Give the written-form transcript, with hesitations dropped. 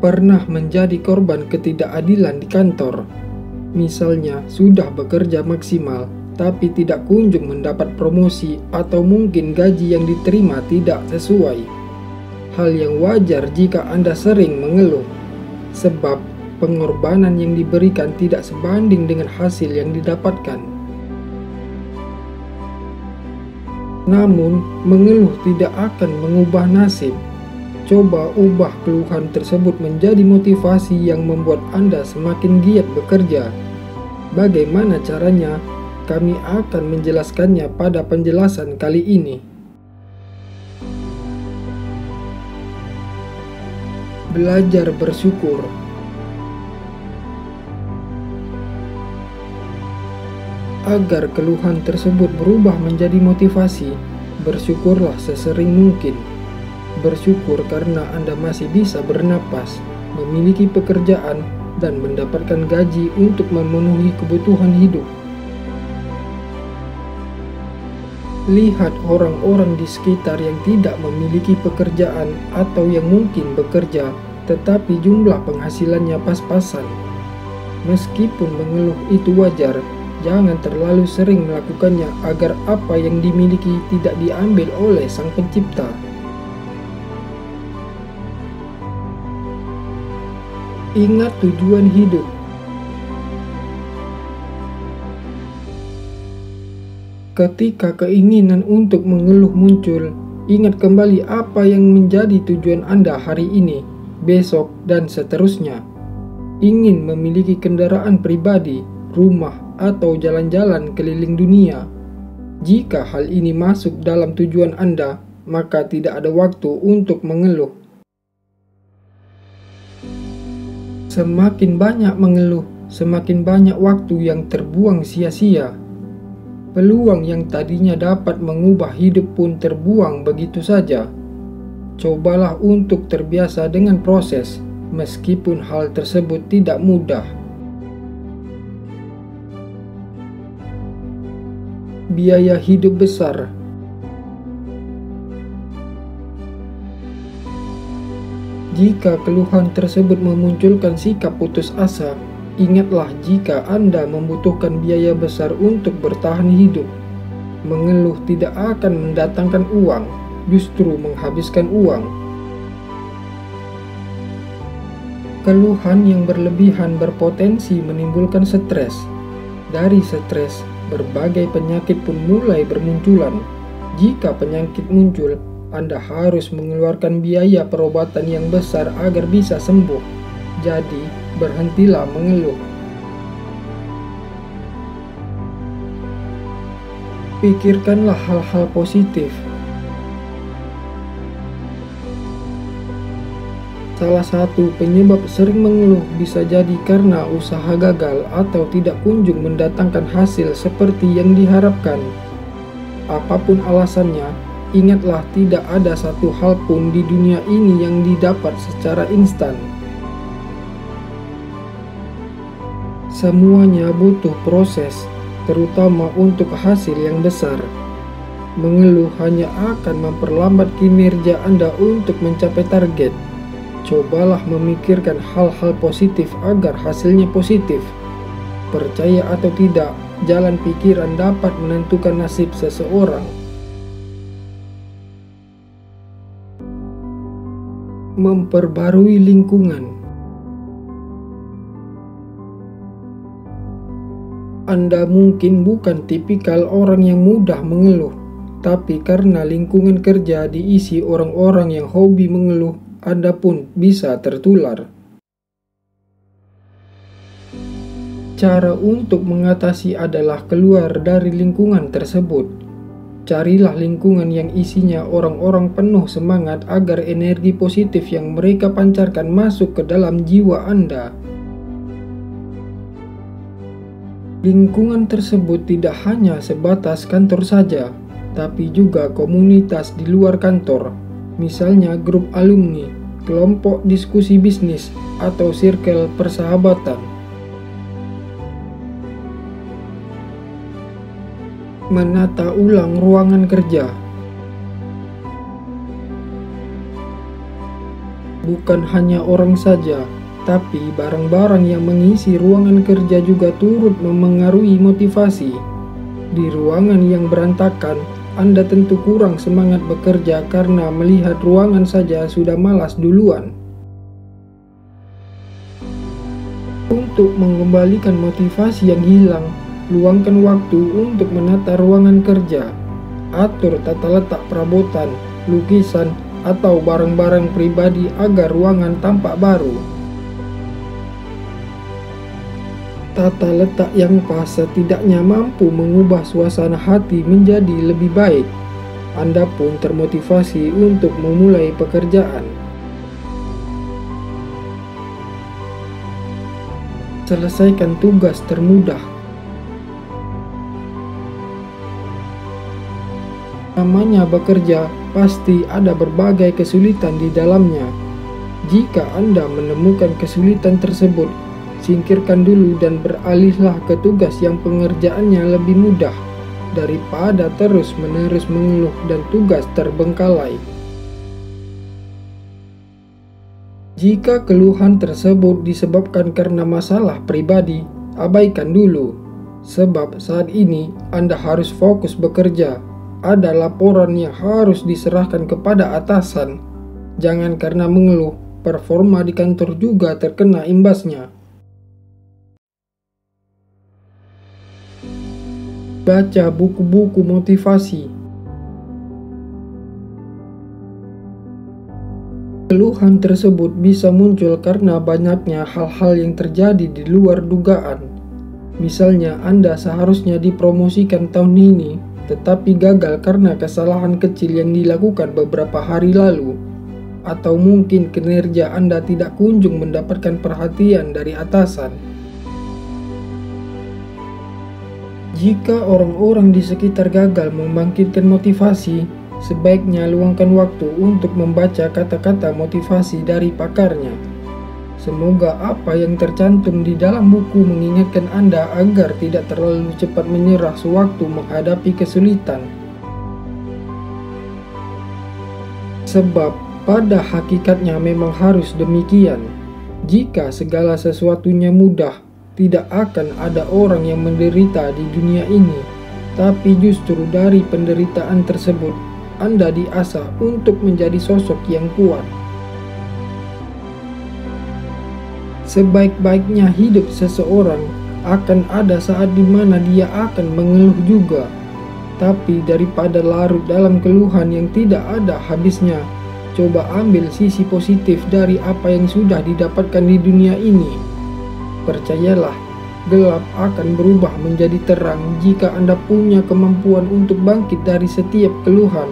Pernah menjadi korban ketidakadilan di kantor. Misalnya, sudah bekerja maksimal, tapi tidak kunjung mendapat promosi atau mungkin gaji yang diterima tidak sesuai. Hal yang wajar jika Anda sering mengeluh, sebab pengorbanan yang diberikan tidak sebanding dengan hasil yang didapatkan. Namun, mengeluh tidak akan mengubah nasib. Coba ubah keluhan tersebut menjadi motivasi yang membuat Anda semakin giat bekerja. Bagaimana caranya? Kami akan menjelaskannya pada penjelasan kali ini. Belajar bersyukur. Agar keluhan tersebut berubah menjadi motivasi, bersyukurlah sesering mungkin. Bersyukur karena Anda masih bisa bernapas, memiliki pekerjaan, dan mendapatkan gaji untuk memenuhi kebutuhan hidup. Lihat orang-orang di sekitar yang tidak memiliki pekerjaan atau yang mungkin bekerja, tetapi jumlah penghasilannya pas-pasan. Meskipun mengeluh itu wajar, jangan terlalu sering melakukannya agar apa yang dimiliki tidak diambil oleh Sang Pencipta. Ingat tujuan hidup. Ketika keinginan untuk mengeluh muncul, ingat kembali apa yang menjadi tujuan Anda hari ini, besok, dan seterusnya. Ingin memiliki kendaraan pribadi, rumah, atau jalan-jalan keliling dunia. Jika hal ini masuk dalam tujuan Anda, maka tidak ada waktu untuk mengeluh. Semakin banyak mengeluh, semakin banyak waktu yang terbuang sia-sia. Peluang yang tadinya dapat mengubah hidup pun terbuang begitu saja. Cobalah untuk terbiasa dengan proses, meskipun hal tersebut tidak mudah. Biaya hidup besar. Jika keluhan tersebut memunculkan sikap putus asa, ingatlah jika Anda membutuhkan biaya besar untuk bertahan hidup. Mengeluh tidak akan mendatangkan uang, justru menghabiskan uang. Keluhan yang berlebihan berpotensi menimbulkan stres. Dari stres, berbagai penyakit pun mulai bermunculan. Jika penyakit muncul, Anda harus mengeluarkan biaya perobatan yang besar agar bisa sembuh. Jadi, berhentilah mengeluh. Pikirkanlah hal-hal positif. Salah satu penyebab sering mengeluh bisa jadi karena usaha gagal atau tidak kunjung mendatangkan hasil seperti yang diharapkan. Apapun alasannya, ingatlah tidak ada satu hal pun di dunia ini yang didapat secara instan. Semuanya butuh proses, terutama untuk hasil yang besar. Mengeluh hanya akan memperlambat kinerja Anda untuk mencapai target. Cobalah memikirkan hal-hal positif agar hasilnya positif. Percaya atau tidak, jalan pikiran dapat menentukan nasib seseorang. Memperbarui lingkungan. Anda mungkin bukan tipikal orang yang mudah mengeluh, tapi karena lingkungan kerja diisi orang-orang yang hobi mengeluh, Anda pun bisa tertular. Cara untuk mengatasi adalah keluar dari lingkungan tersebut. Carilah lingkungan yang isinya orang-orang penuh semangat agar energi positif yang mereka pancarkan masuk ke dalam jiwa Anda. Lingkungan tersebut tidak hanya sebatas kantor saja, tapi juga komunitas di luar kantor, misalnya grup alumni, kelompok diskusi bisnis, atau circle persahabatan. Menata ulang ruangan kerja. Bukan hanya orang saja, tapi barang-barang yang mengisi ruangan kerja juga turut memengaruhi motivasi. Di ruangan yang berantakan, Anda tentu kurang semangat bekerja karena melihat ruangan saja sudah malas duluan. Untuk mengembalikan motivasi yang hilang, luangkan waktu untuk menata ruangan kerja. Atur tata letak perabotan, lukisan, atau barang-barang pribadi agar ruangan tampak baru. Tata letak yang pas setidaknya mampu mengubah suasana hati menjadi lebih baik. Anda pun termotivasi untuk memulai pekerjaan. Selesaikan tugas termudah. Namanya bekerja, pasti ada berbagai kesulitan di dalamnya. Jika Anda menemukan kesulitan tersebut, singkirkan dulu dan beralihlah ke tugas yang pengerjaannya lebih mudah, daripada terus-menerus mengeluh dan tugas terbengkalai. Jika keluhan tersebut disebabkan karena masalah pribadi, abaikan dulu. Sebab saat ini Anda harus fokus bekerja. Ada laporan yang harus diserahkan kepada atasan. Jangan karena mengeluh, performa di kantor juga terkena imbasnya. Baca buku-buku motivasi. Keluhan tersebut bisa muncul karena banyaknya hal-hal yang terjadi di luar dugaan. Misalnya Anda seharusnya dipromosikan tahun ini, tetapi gagal karena kesalahan kecil yang dilakukan beberapa hari lalu. Atau mungkin kinerja Anda tidak kunjung mendapatkan perhatian dari atasan. Jika orang-orang di sekitar gagal membangkitkan motivasi, sebaiknya luangkan waktu untuk membaca kata-kata motivasi dari pakarnya. Semoga apa yang tercantum di dalam buku mengingatkan Anda agar tidak terlalu cepat menyerah sewaktu menghadapi kesulitan. Sebab pada hakikatnya memang harus demikian. Jika segala sesuatunya mudah, tidak akan ada orang yang menderita di dunia ini. Tapi justru dari penderitaan tersebut, Anda diasah untuk menjadi sosok yang kuat. Sebaik-baiknya hidup seseorang, akan ada saat di mana dia akan mengeluh juga. Tapi daripada larut dalam keluhan yang tidak ada habisnya, coba ambil sisi positif dari apa yang sudah didapatkan di dunia ini. Percayalah, gelap akan berubah menjadi terang jika Anda punya kemampuan untuk bangkit dari setiap keluhan.